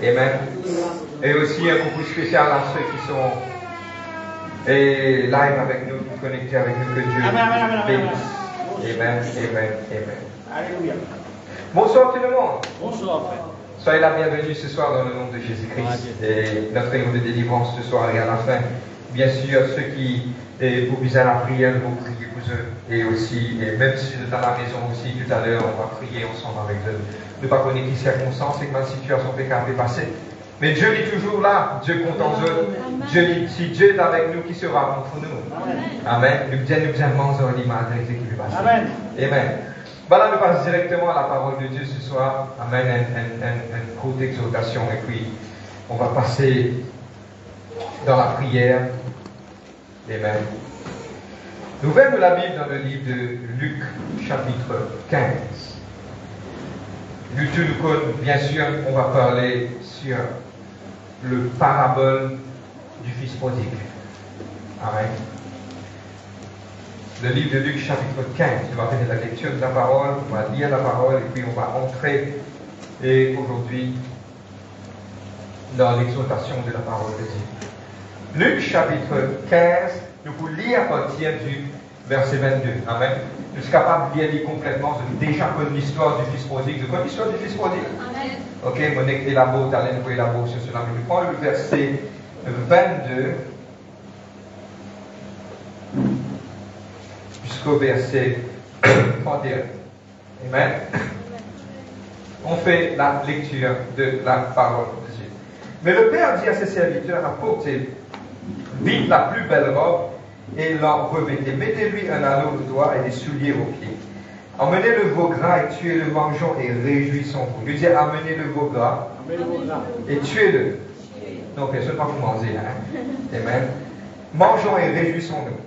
Amen. Et aussi un coucou spécial à ceux qui sont live avec nous, connectés avec nous, que Dieu bénisse. Amen, amen, amen. Alléluia. Bonsoir tout le monde. Bonsoir, frère. Soyez la bienvenue ce soir dans le nom de Jésus-Christ. Et notre réunion de délivrance ce soir et à la fin. Bien sûr, ceux qui vous visent à la prière, vous priez pour eux. Et aussi, et même si vous êtes à la maison aussi, tout à l'heure, on va prier ensemble avec eux. Ne pas connaître les circonstances et que ma situation peut quand même passer. Mais Dieu est toujours là. Dieu compte en eux. Dieu dit, si Dieu est avec nous, qui sera contre nous? Amen. Nous avons l'image qui lui passe. Amen. Amen. Voilà, nous passons directement à la parole de Dieu ce soir. Amen. Une courte exhortation. Et puis, on va passer dans la prière. Amen. Nous ouvrons la Bible dans le livre de Luc, chapitre 15. Bien sûr, on va parler sur le parabole du fils prodigue. Amen. Le livre de Luc, chapitre 15. On va faire la lecture de la parole, on va lire la parole et puis on va entrer aujourd'hui dans l'exhortation de la parole de Dieu. Luc, chapitre 15, nous pouvons lire à partir du verset 22. Amen. Je suis capable de lire complètement. Je déjà connu l'histoire du fils prodigue. Je connais l'histoire du fils prodigue. Amen. Ok, mon élabore, talent pour élaborer sur cela. Mais je prends le verset 22 jusqu'au verset 31. Amen. On fait la lecture de la parole de Dieu. Mais le père dit à ses serviteurs, apportez vite la plus belle robe et l'en revêtez. Mettez-lui un anneau au doigt et des souliers aux pieds. Emmenez le veau gras et tuez-le, mangeons et réjouissons-vous. Je dis amenez le veau gras et tuez-le. Non, personne ne va vous manger là. Amen. Mangeons et réjouissons-nous.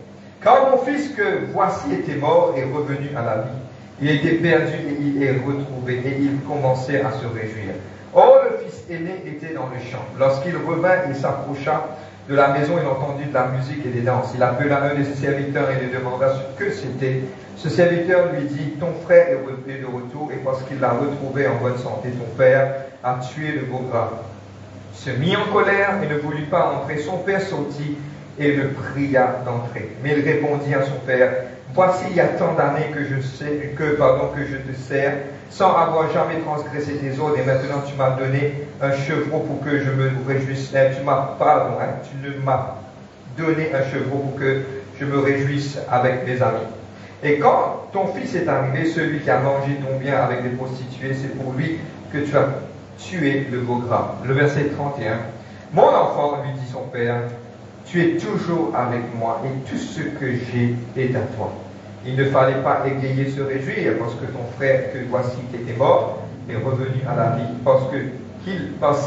Car mon fils que voici était mort et revenu à la vie. Il était perdu et il est retrouvé et il commençait à se réjouir. Or le fils aîné était dans le champ. Lorsqu'il revint, il s'approcha de la maison, il entendit de la musique et des danses. Il appela un de ses serviteurs et lui demanda ce que c'était. Ce serviteur lui dit, ton frère est de retour et parce qu'il l'a retrouvé en bonne santé, ton père a tué le veau gras. Il se mit en colère et ne voulut pas entrer. Son père sortit et le pria d'entrer. Mais il répondit à son père, voici il y a tant d'années que je te sers, sans avoir jamais transgressé tes ordres, et maintenant tu m'as donné un chevreau pour que je me réjouisse. Tu ne m'as donné un chevreau pour que je me réjouisse avec mes amis. Et quand ton fils est arrivé, celui qui a mangé ton bien avec des prostituées, c'est pour lui que tu as tué le veau gras. Le verset 31. Mon enfant, lui dit son père, tu es toujours avec moi et tout ce que j'ai est à toi. Il ne fallait pas égayer se réjouir parce que ton frère que voici qui était mort est revenu à la vie parce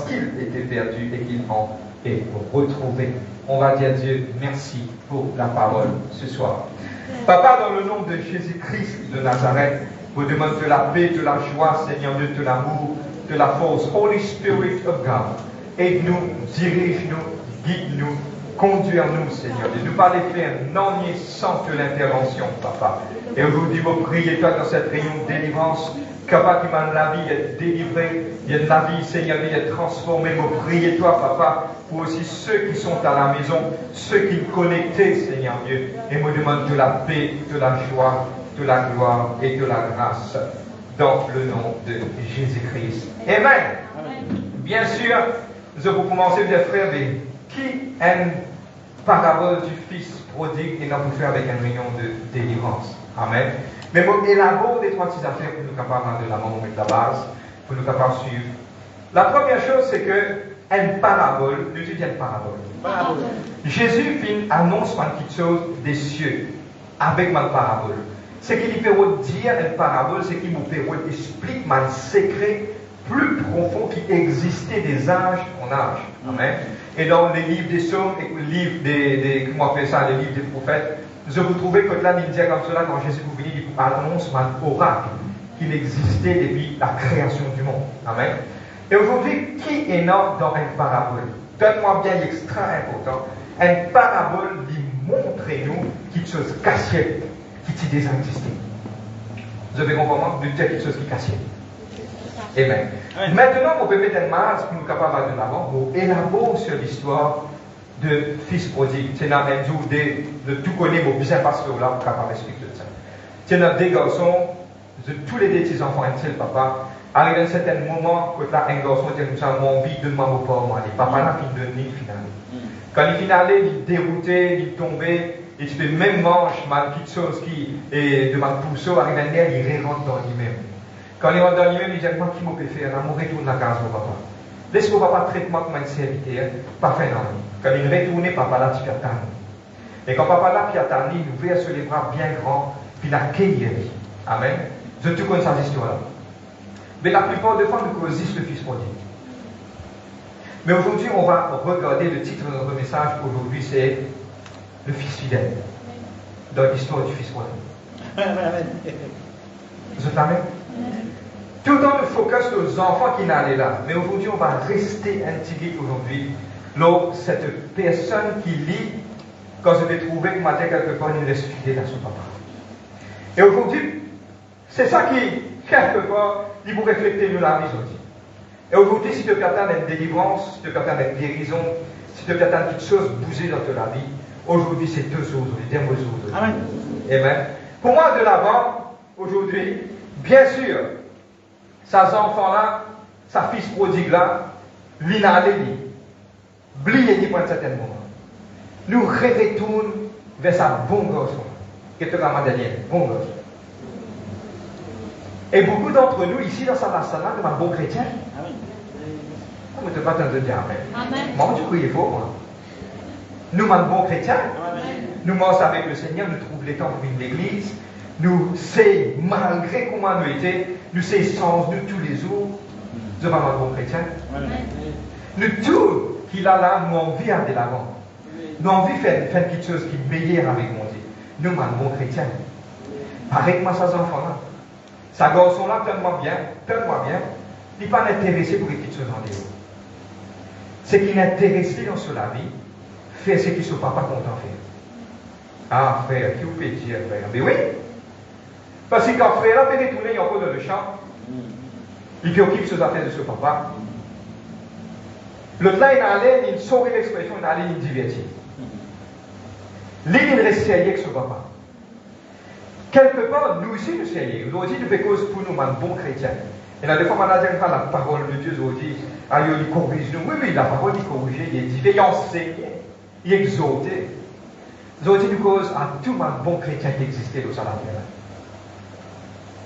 qu'il était perdu et qu'il en est retrouvé. On va dire Dieu merci pour la parole ce soir. Papa, dans le nom de Jésus-Christ de Nazareth, vous demande de la paix, de la joie, Seigneur Dieu, de l'amour, de la force. Holy Spirit of God, aide-nous, dirige-nous, guide-nous, conduire-nous, Seigneur. De ne pas les faire non nier sans que l'intervention, Papa. Et aujourd'hui, vous priez, toi, dans cette réunion de délivrance, capable que la vie est délivrée, il y a de la vie, Seigneur, il est transformée. Vous priez, toi, Papa, pour aussi ceux qui sont à la maison, ceux qui sont connectés, Seigneur Dieu. Et me demande de la paix, de la joie, de la gloire et de la grâce. Dans le nom de Jésus-Christ. Amen. Bien sûr, je vous commencer, mes frères, qui aime parabole du fils prodigue et nous vous faire avec une réunion de délivrance. Amen. Mais vous élaborez des trois petites affaires pour nous capables de la mettre la base, pour nous capables de suivre. La première chose, c'est que une parabole, nous disons une parabole. Jésus annonce quelque chose des cieux avec ma parabole. Ce qu'il peut dire une parabole, c'est qu'il peut expliquer un secret plus profond qui existait des âges en âge. Amen. Et dans les livres des psaumes et les livres les livres des prophètes, je vous trouvez que là, il dit comme cela, quand Jésus vous vient, il annonce un oracle qui existait depuis la création du monde. Amen. Et aujourd'hui, qui est dans une parabole? Donne-moi bien l'extra important. Une parabole lui montre-nous quelque chose caché qui déjà existé. Vous avez compris? De dire quelque chose qui est caché. Amen. Maintenant, on peut mettre un masque pour nous capables de l'avant, pour élaborer sur l'histoire de fils prodigue. C'est dans un jour de tout connaître, mais bien parce que là, on est capable d'expliquer ça. C'est dans des garçons, tous les petits enfants, un seul papa, arrive à un certain moment, quand là, un garçon dit comme ça, mon vie, donne-moi mon papa, papa là, il donne ni finale. Quand il finalait, il est dérouté, il est tombé, et tu fais même manche, mal petite chose qui est de mal pousseau, arrive à un nerf, il rentre dans lui-même. Quand il rentre dans lui-même, il dit, moi, qui m'a fait faire, là, je retourne la case, mon papa. Laisse mon papa traitement comme un serviteur, pas fait dans lui. Quand il retourne, papa là, tu peux attendre. Et quand papa là, tu attends, il ouvre sur les bras bien grands, puis il accueille lui. Amen. Je tout connais cette histoire-là. Mais la plupart des fois, nous causons le fils prodigue. Mais aujourd'hui, on va regarder le titre de notre message aujourd'hui, c'est le fils fidèle. Dans l'histoire du fils prodigue. Amen. Vous êtes amen? Tout le temps, le focus aux enfants qui n'allaient là. Mais aujourd'hui, on va rester intégré aujourd'hui. Là, cette personne qui lit, quand je vais trouver que matin quelque part, il reste fidèle à son papa. Et aujourd'hui, c'est ça qui, quelque part, il vous refléter nous la vie aujourd'hui. Et aujourd'hui, si tu peux attendre une délivrance, si tu peux attendre une guérison, si tu peux attendre quelque chose bouger dans ta vie, aujourd'hui, c'est deux jours aujourd'hui, des mots aujourd'hui. Amen. Amen. Pour moi, de l'avant, aujourd'hui, bien sûr, ces enfants-là, sa fils prodigue-là, l'inalé, oubliez pour un certain moment. Nous retournons vers sa bonne garçon. Qui est vraiment Daniel, bon garçon. Et beaucoup d'entre nous, ici, dans sa massana, nous sommes bons chrétiens. Amen. Vous ne pas entendre dire Amen. Amen. Moi, tu croyais faux, moi. Nous sommes bons chrétiens. Amen. Nous marchons avec le Seigneur, nous trouvons les temps pour venir l'église. Nous savons, malgré comment nous étions, nous savons sens nous tous les jours. Nous sommes un bon chrétien. Amen. Nous tous qui a là, nous avons envie d'aller de l'avant. Nous avons envie de faire quelque chose qui est meilleur avec mon Dieu. Nous sommes un bon chrétien. Pareil que moi, ces enfants-là. Ces garçons-là, tellement bien, il n'est pas intéressé pour quelque chose en dehors. Ce qui est intéressé dans la vie, faire ce qu'ils ne sont pas contents de faire. Ah, frère, qui vous peut dire, frère? Mais oui! Parce que quand frère là peut retourner, il y a encore dans le champ. Il peut occuper ses affaires de ce papa. L'autre là, il allait, il saurait l'expression, il allait, il divertit. Lui, il reste sérieux avec ce papa. Quelque part, nous aussi, nous sérieux. Aujourd'hui, nous faisons cause pour nous, un bon chrétien. Et là, des fois, on a dit la parole de Dieu aujourd'hui, il corrige nous. Oui, la parole, il corrige, il dit, il enseigne, il exhorte. Aujourd'hui, nous cause à tout un bon chrétien qui existait dans la terre.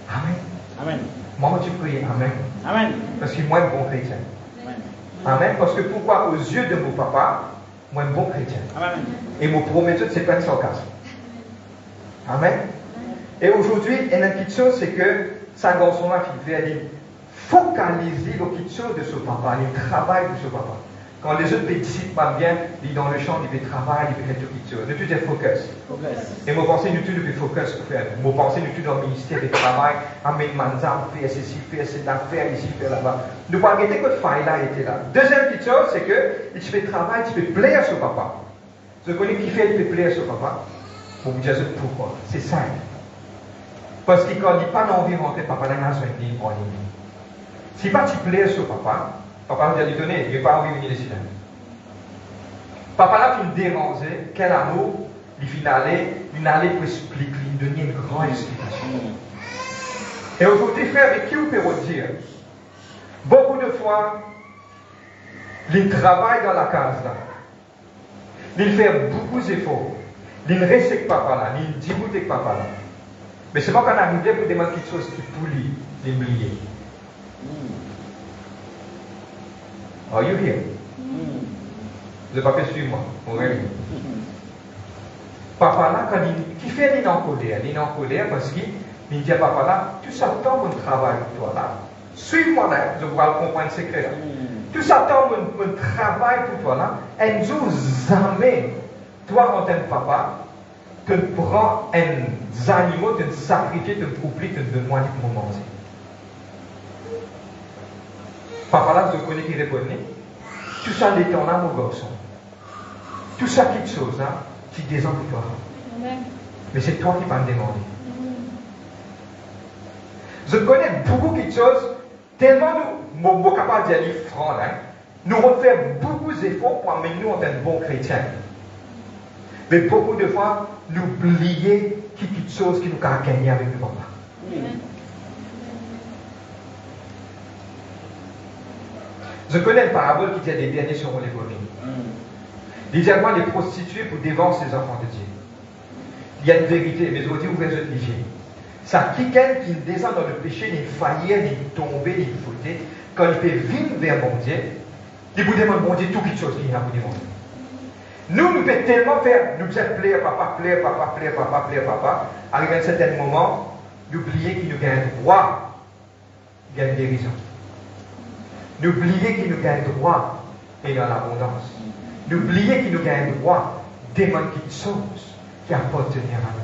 Amen. Amen. Moi, tu pries Amen. Amen. Parce que moi, je suis un bon chrétien. Amen. Parce que pourquoi, aux yeux de mon papa, moi, je suis un bon chrétien. Amen. Et mon prometteur, c'est pas un sarcasme. Amen. Et aujourd'hui, il y a une petite chose, c'est que sa garçon-là qui fait focaliser le quelque chose de ce papa, il travaille de ce papa. Quand les autres disciples vont bien, ils dans le champ, ils travaillent, ils font quelque chose. Nous tous est focus. Et mon pensée, nous tous nous focus pour faire. Mon pensée, nous tous dans le ministère du travail, amener manzam, faire ceci, faire cela, faire ici, faire là-bas. Nous pas arrêter que le faille là était là. Deuxième petite chose, c'est que tu fais travail, tu fais plaire ce papa. Je connais qui fait, il fait plaire ce papa. Pour vous dire pourquoi. C'est simple. Parce que quand il n'est pas envie de rentrer, papa, là, il a besoin de lui. Si pas tu plais sur papa, papa nous a dit donner, il n'a pas envie de venir ici. Papa là, tu me dérangeais, quel amour, il allait pour expliquer, il donnait une grande explication. Et aujourd'hui, frère, avec qui vous pouvez dire, beaucoup de fois, il travaille dans la case là. Il fait beaucoup d'efforts. Il ne reste que papa là, il dit que papa là. Mais c'est pas qu'on arrive pour demander quelque chose qui polie, l'oublier. Are you here? Vous n'avez pas fait suivre moi. Oui. Papa là, quand il fait, il est en colère. Il est en colère parce qu'il dit à papa là, tout ça temps mon travail pour toi là. Suis-moi là, je vais comprendre le secret là. Tout ça temps mon travail pour toi là. Un jour, jamais, toi en tant que papa, tu prends un animal, tu sacrifies, tu couples, tu donnes-moi pour manger. Papa là, je connais qui répondait. Tout ça, il est en âme au garçon. Tout ça, quelque chose, hein, qui descend pour toi. Mais c'est toi qui vas me demander. Je connais beaucoup quelque chose, Tellement nous, capables d'y aller franc, là, nous avons fait beaucoup d'efforts pour amener nous en tant que bons chrétiens. Mais beaucoup de fois, nous oublions quelque chose qui nous a gagné avec nous, papa. Je connais une parabole qui dit les derniers seront les premiers. Légèrement, les prostituées pour dévancer les enfants de Dieu. Il y a une vérité, mais aujourd'hui, ouvrez votre livre. Ça, quelqu'un qui descend dans le péché, ni faillir, ni tomber, ni fauter, quand il peut venir vers mon Dieu, il vous demande mon Dieu tout quelque chose qu'il a pour demander. Nous pouvons tellement faire, nous disons plaire papa, plaire papa, plaire papa, plaire papa, arrivé à un certain moment, d'oublier qu'il nous gagne droit, il gagne guérison. N'oubliez qu'il nous gagne droit et dans l'abondance. N'oubliez qu'il nous gagne droit d'émaner quelque chose qui appartenait à nous.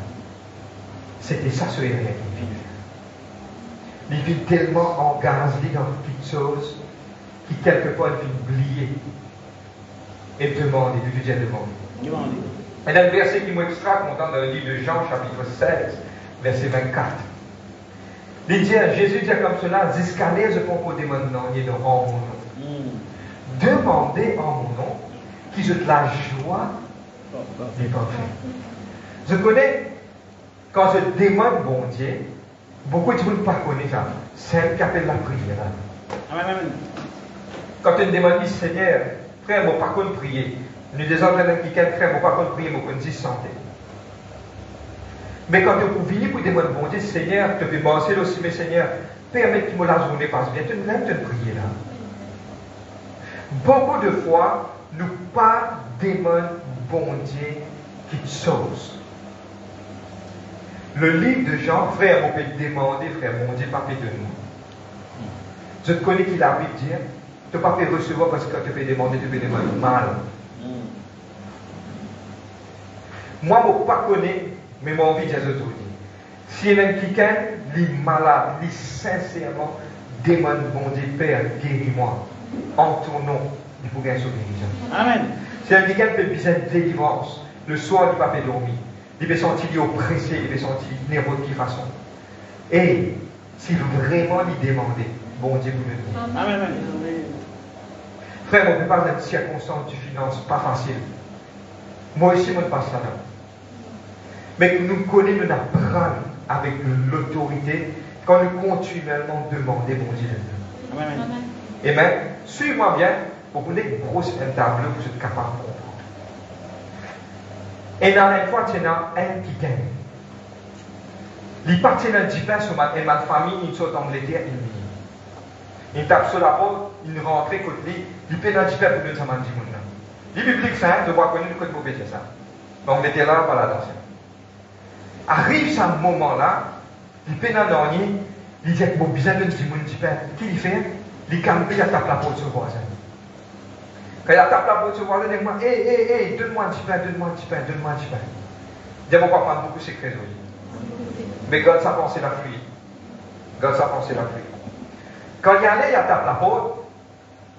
C'était ça ce héros qui vit. Il vit tellement engagé dans quelque chose qui quelquefois il vit oublier et demander, de Dieu demander. Et dans le verset qui m'extra content dans le livre de Jean, chapitre 16, verset 24. Il dit, Jésus dit comme cela, Ziscalez, je prends pour demander en mon nom. Demandez en mon nom, qui je de la joie des parfaits. Je connais, quand je demande bon Dieu, beaucoup de gens ne connaissent pas ça. C'est un qui appelle la prière. Amen. Quand tu demandes, Seigneur, frère, je ne peux pas prier. Nous disons à quelqu'un, frère, je ne peux pas prier, je ne peux pas santé. Mais quand tu viens pour demander bon Dieu, Seigneur, tu peux penser aussi, mais Seigneur, permets que la journée passe bien. Tu n'aimes te prier là. Beaucoup de fois, nous pas demandons bon Dieu quelque chose. Le livre de Jean, frère, on peut demander, frère, mon Dieu, pas fait de nous. Je te connais qu'il a envie de dire, tu ne peux pas recevoir parce que quand tu peux demander, tu peux demander mal. Moi, je ne pas connais, mais j'ai envie de dire aujourd'hui. Si il y a quelqu'un qui est malade, qui sincèrement demande, bon Dieu, Père, guéris-moi, en ton nom, il faut gagner son guérison. Amen. Si il y a quelqu'un qui fait besoin de délivrance, le soir, il ne peut pas dormir. Il peut sentir oppressé, il peut sentir n'importe quelle façon. Et si vraiment il demande, bon Dieu vous le dit. Amen. Frère, on ne peut pas dans une circonstance de finance pas facile. Moi aussi, je passe là-dedans. Mais nous connaissons, nous apprenons avec l'autorité quand nous continuellement demandons bon Dieu de nous. Amen. Amen. Suis-moi bien, pour vous donner une grosse tableau que vous êtes capable de comprendre. Et dans la fois, tu as un qui gagne. Il partit dans le dipin sur ma famille, il sort d'Angleterre, il vit. Il tape sur la porte, il rentre côté, il paie dans le dipin pour nous savoir du monde. Les bibliques, ça, je vois connaître le code pour faire ça. Donc, on était là, par la danse. Arrive ce moment-là, il paie dans le dernier, il dit que bon, besoin de du monde dipin. Qu'est-ce qu'il fait? Il campe, il tape la porte sur le voisin. Quand il tape la porte sur le voisin, il dit, hé, donne-moi un petit pain, donne-moi un petit pain, donne-moi un petit pain. Je ne vais pas prendre beaucoup de secrets aujourd'hui. Mais garde sa pensée la pluie. Garde sa pensée la pluie. Quand il y allait, il tape la porte,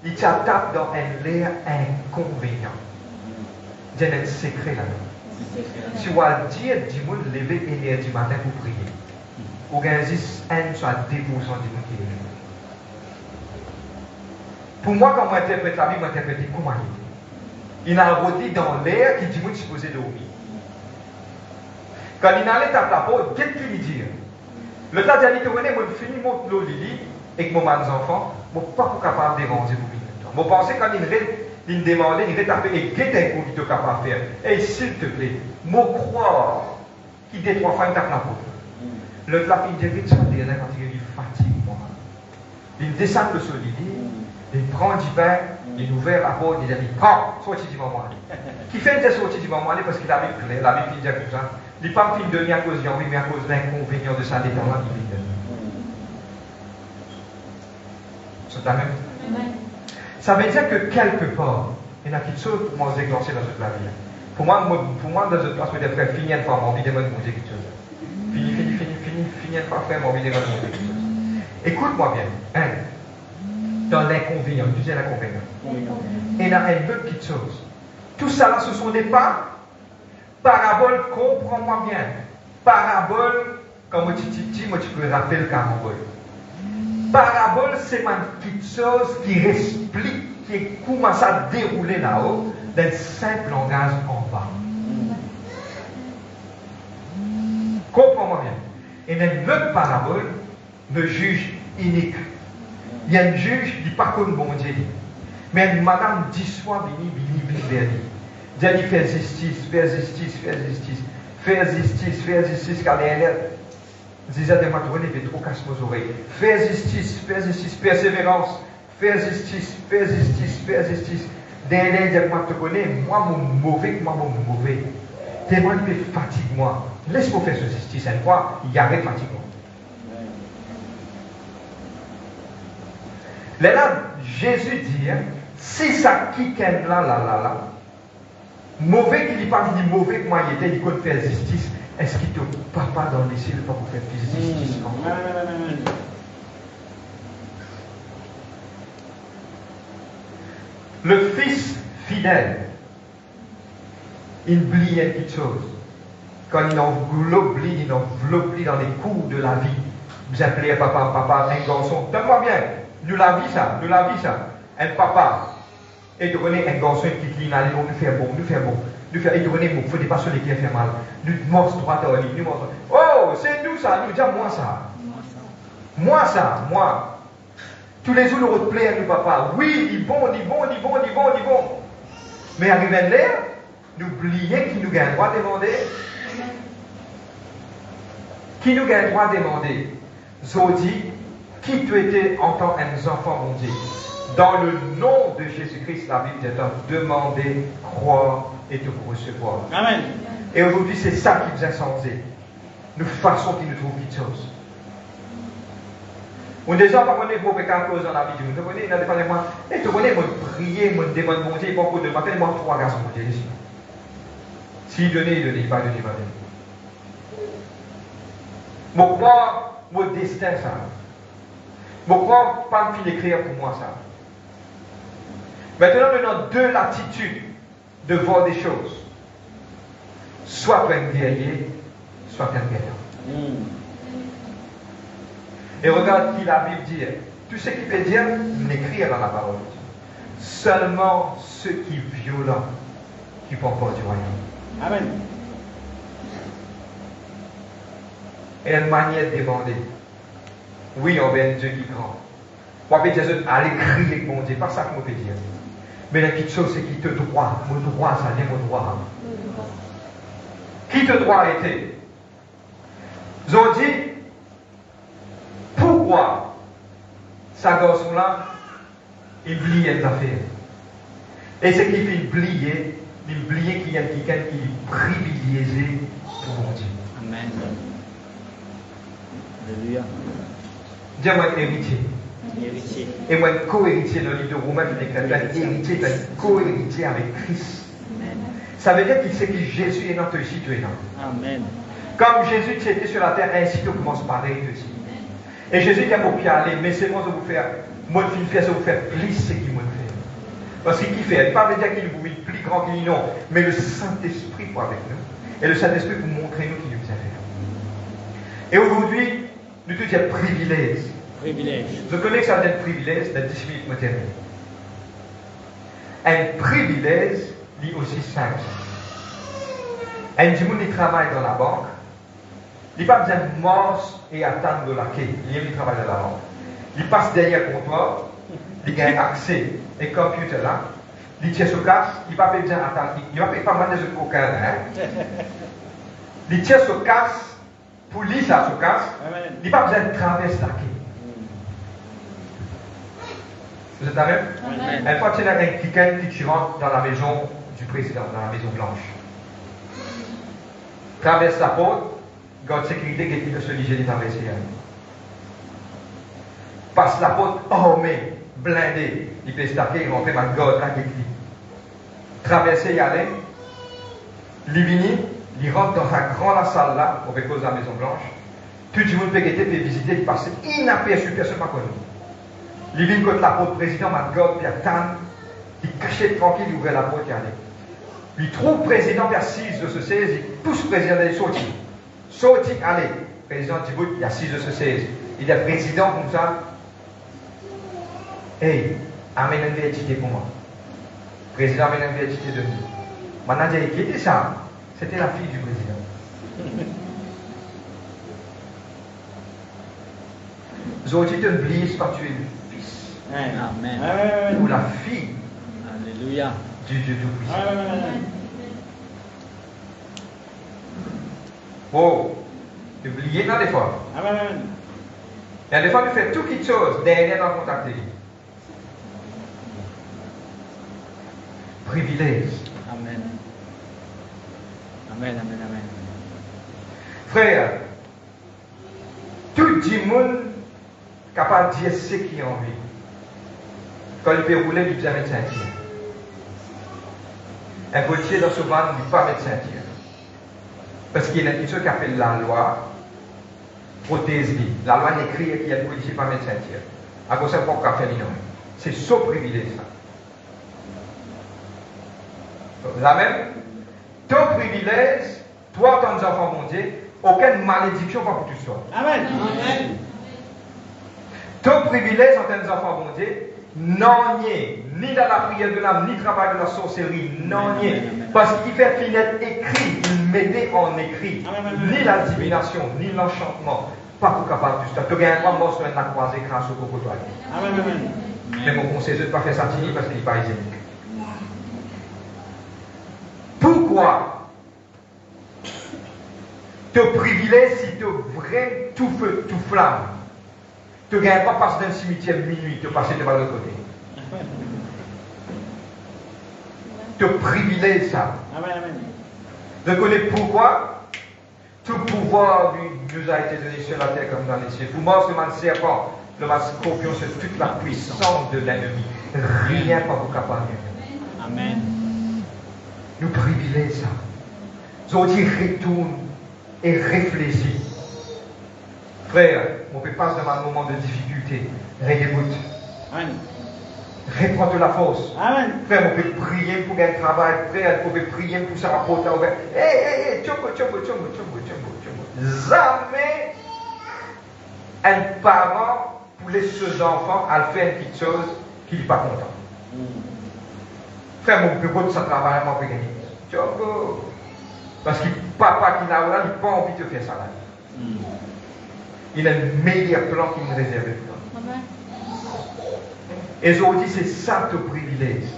il tape dans un l'air inconvénient. Il y a un secret là-dedans. Si on va dire, dis-moi, lever énergie matin pour prier. Ou bien, un soit 10% du monde qui est levé. Pour moi, quand on interprète la Bible, on interprète comment il est. Il a un rôti dans l'air qui dit que je suis supposé dormir. Quand il allait taper la porte, qu'est-ce qu'il lui dit? Le temps d'aller te revenir, je finis mon lot Lili avec mon enfant, je ne suis pas capable de déranger pour lui. Je pensais quand il me demandait, il taper et qu'est-ce qu'il est capable de faire? Et s'il te plaît, je crois qu'il dit 3 fois, il tape la porte. Le temps, il dit, quand il fatigue, moi. Il descend le sol, il prend du pain, il ouvre la porte, il dit, prends, sorti du moment. Qui fait une sortie du moment parce qu'il avait clair, la Bible dit comme ça. Il n'est pas fini de venir à cause de l'envie, mais à cause de l'inconvénient de sa détendance divine. C'est la même. Ça veut dire que quelque part, il y a quelque chose pour moi déclencher dans toute la vie. Pour moi, dans une place où il frère, finir une fois, j'ai envie de demander quelque chose. Finir une fois, frère, j'ai envie de demander quelque chose. Écoute-moi bien. Dans l'inconvénient, tu dis l'inconvénient. Et il y a une autre petite chose. Tout ça là, ce sont des paraboles, comprends-moi bien. Parabole, quand moi tu dis, moi tu peux rappeler le carambole. Parabole. parabole, c'est une petite chose qui explique, qui commence à dérouler là-haut, d'un simple langage en bas. Comprends-moi bien. Et dans notre parabole, le juge unique. Il y a un juge qui par contre bon Dieu. Mais une madame 10 fois vini vers lui. Dieu dit fais justice, fais justice, fais justice, fais justice, fais justice, car elle disait de m'attourner, il fait trop casse mes oreilles. Fais justice, persévérance, fais justice, fais justice, fais justice. Derrière, il dit moi te connais, moi mon mauvais. Tellement il fait fatigue moi. Laisse-moi faire ce justice une fois, il y a rien fatigue moi. Là, Jésus dit, si ça qui là, mauvais qu'il n'y pas dit mauvais que moi il était, il compte faire justice, est-ce qu'il te papa dans les cieux pas pour faire justice? Le fils fidèle, il oublie quelque chose. Quand il enveloppe dans les coups de la vie, vous appelez papa, un garçon, donne-moi bien. Nous la vie ça. Un papa, et de donner un garçon qui dit, allez, nous faire bon. Et de donner, il ne faut pas sur les qui fait mal. Nous morce droite à lui. Oh, c'est nous ça, nous disons moi ça. Moi. Tous les jours, nous replaît à nous papa. Oui, il bon. Mais arrivé là, nous oublions qui nous a le droit de demander. Qui nous a le droit de demander? Zodi, qui tu étais en tant qu'enfant, mon Dieu? Dans le nom de Jésus-Christ, la Bible dit demander, croire et te recevoir. Amen. Et aujourd'hui, c'est ça qui vous a changé. Nous façons qui nous trouve quelque chose. On déjà pas connaît pour quelque chose dans la vie de nous. Vous connaissez, et tu connais, moi, prier, moi, demander, mon Dieu, pour de matin, moi, 3 garçons, mon Dieu, ici. S'il donnait, il donnait, pas donner, pas donner. Moi, croire, mon destin, ça. Moi, croire, pas me d'écrire pour moi, ça. Maintenant, nous avons 2 latitudes de voir des choses. Soit un guerrier, soit un gagnant. Et regarde qui la Bible dit. Tout ce qui peut dire, n'écrire dans la parole. Seulement ceux qui violent, qui font part du royaume. Amen. Et une manière de demander. Oui, on veut un Dieu qui est grand. Moi, je vais dire, allez crier avec mon Dieu. Pas ça que je peux dire. Mais la petite chose, c'est qui te droit. Mon droit, ça n'est mon droit. Qui te droit était? Ils ont dit, pourquoi ce garçon-là, il oublie une affaire. Et ce qui fait oublier, qu'il y a quelqu'un qui est privilégié pour mon Dieu. Amen. Alléluia. Dis-moi héritier. Héritier. Et moi, co-héritier dans le livre de Romains, je dis que héritier, c'est co-héritier avec Christ. Amen. Ça veut dire qu'il sait que Jésus est dans toi aussi, tu es là. Amen. Comme Jésus était sur la terre, ainsi tu commences pareil aussi. Et Jésus dit pour qui aller, mais c'est moi de vous faire, moi de faire, ça vous faire plus ce qu'il m'a fait. Parce qu'il fait, il ne pas dire qu'il vous est plus grand qu'il non, mais le Saint-Esprit pour avec nous. Et le Saint-Esprit pour montrer nous qu'il nous a fait. Et aujourd'hui, nous tous disons privilège. Privilège. Je connais que ça veut dire privilège, dans 10 minutes, je termine. Un privilège dit aussi simple. Un du monde qui travaille dans la banque, il n'a pas besoin de marche et attendre de la quai. Il travaille dans la banque. Il passe derrière le comptoir, il a accès au computer là, il tient sur casse, il n'a pas besoin d'attendre. Il ne va pas mal de aucun. Il tient sur casse, pour lire ça sur casse, il n'a pas besoin de traverser la quai. Vous êtes avec? Une fois, tu as quelqu'un qui rentre dans la maison du président, dans la maison blanche. Traverse la porte, garde sécurité qui est celui qui traverser. Passe la porte armé, blindé, il peut se taquer, il rentre dans la garde avec lui. Traverser, y aller, il vient, il rentre dans sa grande salle là, pour cause de la maison blanche. Tout le monde peut visiter, il passe inaperçu, personne ne connaît. Il vient contre la porte président, ma garde, puis attend, il cache tranquille, il ouvre la porte et allait. Il trouve le président vers 6 de ce 16, il pousse le président d'aller sortir. Sortir, allez. Le président dit, il y a 6 de ce 16. Il est président comme ça. Hey, amène une vérité pour moi. Président amène une vérité de nous. Maintenant, j'ai écrit ça. C'était la fille du président. Aujourd'hui, tu oublies ce que tu es le fils. Amen. Ou la fille Alléluia. du Dieu Tout-Puissant. Amen. Oh, oubliez là des fois. Amen. Il y a des fois, tu fais tout quelque chose derrière dans contacter. Privilège. Amen. Amen. Frère, tout le monde est capable de dire ce qu'il a envie. Quand il peut rouler, il ne peut jamais sentir. Un policier dans ce van ne peut pas mettre sentir. Parce qu'il y a quelque chose qui appelle la loi protège lui. La loi écrit qu'il y a des policiers qui ne peuvent pas mettre sentir. À cause de ça, il ne peut pas faire. C'est ce privilège ça. La même, ton privilège, toi, ton enfant, mon Dieu, aucune malédiction va pour tout ça. Amen. Ton privilège en tant qu'enfant, mon Dieu, non ni dans la prière de l'âme, ni travail de la sorcellerie, non parce qu'il fait finir écrit, il mettait en écrit, ni la divination, ni l'enchantement, pas pour capable de tout ça. Tu as un grand mort sur la croisée grâce au coco toi. Amen. Mais mon conseil, c'est de ne pas faire ça parce qu'il n'est pas hygiénique. Pourquoi te privilège si tu vrai tout feu, tout flamme? Tu ne gagnes pas passer dans le cimetière minuit, tu passes de l'autre côté. Tu privilèges ça. Amen. Je connais pourquoi tout pouvoir nous a été donné sur la terre comme dans les cieux. Pour moi, c'est le serpent, le scorpion, c'est toute la puissance de l'ennemi. Rien pas vous capable. Amen. Nous privilégions ça. Aujourd'hui, retourne et réfléchis. Frère, on peut passer dans un moment de difficulté. Redéboute. Amen. Reprends de la force. Amen. Frère, on peut prier pour gagner travail. Frère, on peut prier pour ça rapporter. Hey, tchombo. Jamais un parent pour laisser ses enfants à faire quelque chose qui n'est pas content. Frère, mon plus beau de sa travail, moi, je peux gagner. Tchombo. Parce que papa qui n'a pas envie de faire ça là. Il a un meilleur plan qui nous réserve. Et aujourd'hui, c'est ça ton privilège.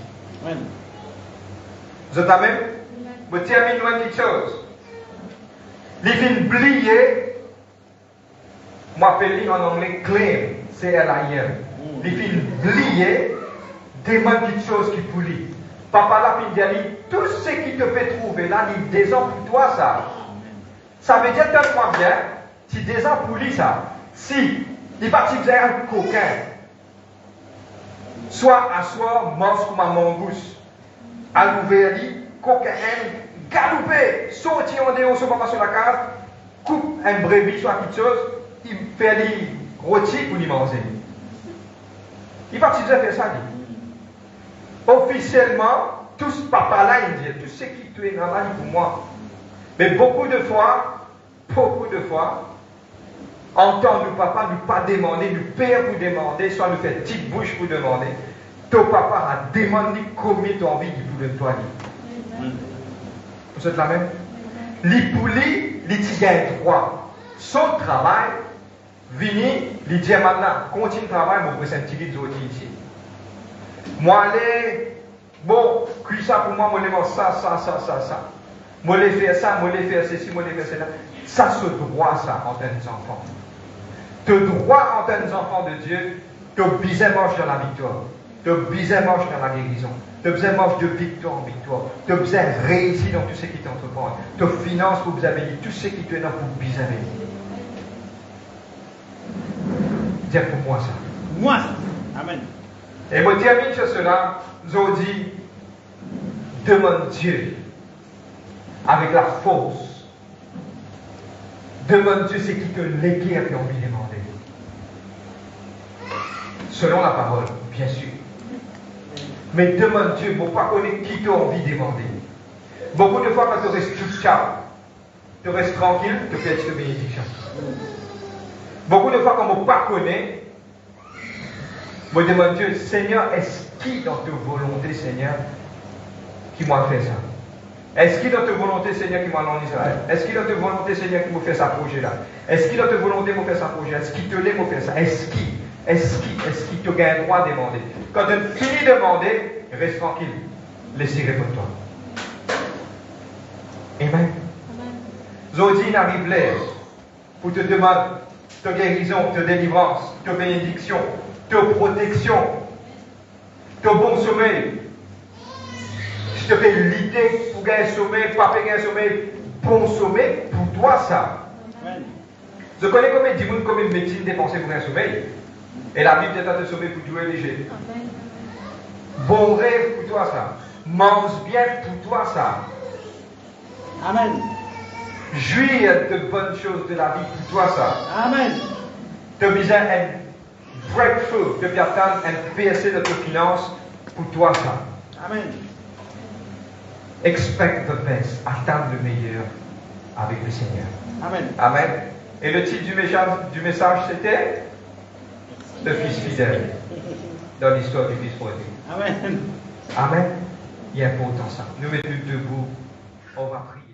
Je t'amène, je termine une petite chose. Les films oubliés, moi appelle en anglais claim, C-L-I-M. Les films oubliés demandent quelque chose qui pour lui. Papa là, il dit, tout ce qui te fait trouver là, il des ans pour toi ça. Ça veut dire tellement bien, si des ans pour lui ça, si il va te faire un coquin, soit à soi, mange comme un mangousse, à l'ouvert, coquin, galoper, sortir en dehors, sur la case, coupe un brebis, soit quelque chose, il fait les rôtis pour lui manger. Il va te faire ça. Officiellement, tout ce papa-là, il dit, tout ce qui te est dans la vie pour moi. Mais beaucoup de fois, entendre le papa ne pas demander, le père pour demander, soit le faire petite bouche pour demander. Ton papa a demandé combien tu as envie de toi. Vous êtes la même? L'ippouli, il a un droit. Son travail, vini, il dit maintenant, continue le travail, mais vous êtes un petit peu ici. Moi, bon, cuis ça pour moi, moi, les ça. Moi, les faire ça, moi, les faire ceci, moi, les faire cela. Ça, ce droit, ça, en tant qu'enfant. Le droit en tant qu'enfant de Dieu, tu as besoin de marcher dans la victoire. Tu as besoin de marcher dans la guérison. Tu as besoin de marcher de victoire en victoire. Tu as besoin de réussir dans tout ce qui t'entreprend. Tu as finance pour vous amener tout ce qui te donne pour vous amener. Dis pour moi ça. Moi ça. Amen. Et moi, termine sur cela. Nous dit, demande Dieu avec la force. Demande Dieu ce qui te légué avec envie de demander. Selon la parole, bien sûr. Mais demande Dieu pour ne pas connaître qui t'a envie de demander. Beaucoup de fois, quand tu restes tout calme, tu restes tranquille, tu fais une bénédiction. Beaucoup de fois, quand on ne pas connaît, Moi, je demande Dieu, Seigneur, est-ce qui dans ta volonté, Seigneur, qui m'a fait ça? Est-ce qu'il dans ta volonté, Seigneur, qui m'a en Israël? Est-ce qu'il dans ta volonté, Seigneur, qui m'a fait ça projet là? Est-ce qu'il dans ta volonté, m'a fait ça projet? Est-ce qu'il te l'est, m'a fait ça? Est-ce qu'il te gagne le droit de demander? Quand tu finis de demander, reste tranquille. Laissez répondre toi. Amen. Zodi n'arrive l'air pour te demander ta guérison, ta délivrance, ta bénédiction, ta protection, ton bon sommeil. Si tu fais l'idée pour gagner un sommeil, pas pour gagner un sommeil, bon sommeil, pour toi ça. Amen. Je connais combien de monde, combien de médecine dépensée pour un sommeil. Et la Bible est à te sommeil pour jouer léger. Bon rêve pour toi ça. Mange bien pour toi ça. Amen. Jouir de bonnes choses de la vie pour toi ça. Amen. Tu as besoin d'un breakthrough, de atteindre un percée de tes finances pour toi ça. Amen. Expect the best, attendre le meilleur avec le Seigneur. Amen. Amen. Et le titre du message c'était le Fils fidèle dans l'histoire du Fils prodigue. Amen. Amen. Il est important ça. Nous mettons debout, on va prier.